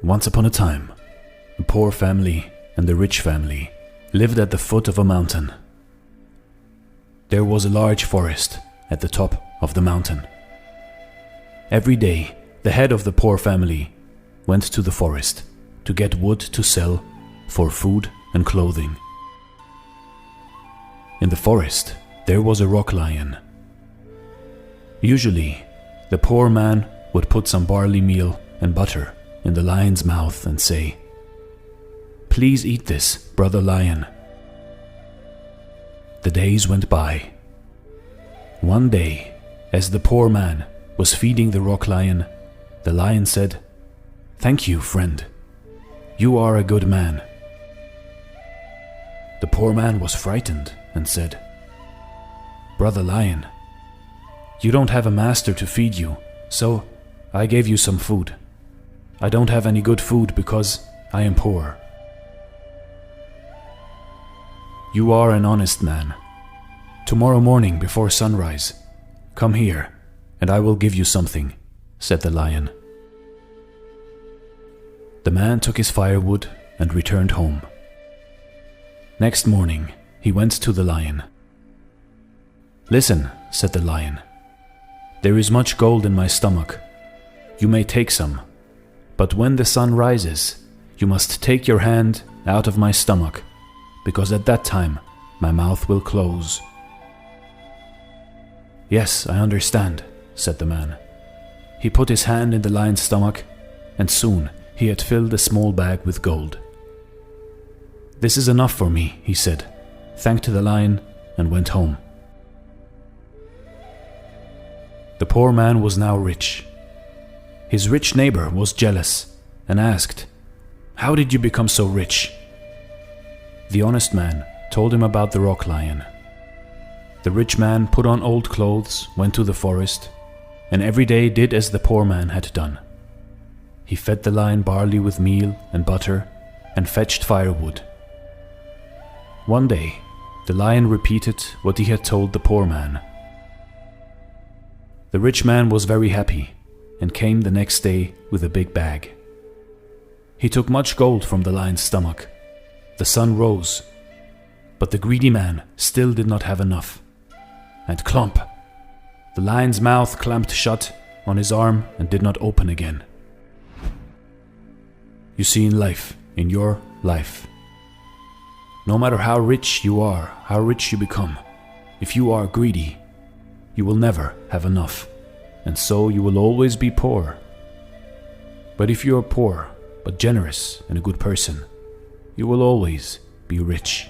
Once upon a time, a poor family and a rich family lived at the foot of a mountain. There was a large forest at the top of the mountain. Every day, the head of the poor family went to the forest to get wood to sell for food and clothing. In the forest, there was a rock lion. Usually, the poor man would put some barley meal and butter in the lion's mouth and say, "Please eat this, brother lion." The days went by. One day, as the poor man was feeding the rock lion, the lion said, "Thank you, friend. You are a good man." The poor man was frightened and said, "Brother lion, you don't have a master to feed you, so I gave you some food. I don't have any good food because I am poor." "You are an honest man. Tomorrow morning before sunrise, come here and I will give you something," said the lion. The man took his firewood and returned home. Next morning, he went to the lion. "Listen," said the lion, "there is much gold in my stomach. You may take some, but when the sun rises, you must take your hand out of my stomach, because at that time my mouth will close." "Yes, I understand," said the man. He put his hand in the lion's stomach, and soon he had filled a small bag with gold. "This is enough for me," he said, thanked the lion, and went home. The poor man was now rich. His rich neighbor was jealous and asked, "How did you become so rich?" The honest man told him about the rock lion. The rich man put on old clothes, went to the forest, and every day did as the poor man had done. He fed the lion barley with meal and butter and fetched firewood. One day, the lion repeated what he had told the poor man. The rich man was very happy and came the next day with a big bag. He took much gold from the lion's stomach. The sun rose, but the greedy man still did not have enough. And clomp! The lion's mouth clamped shut on his arm and did not open again. You see, in life, in your life, no matter how rich you are, how rich you become, if you are greedy, you will never have enough, and so you will always be poor. But if you are poor, but generous and a good person, you will always be rich.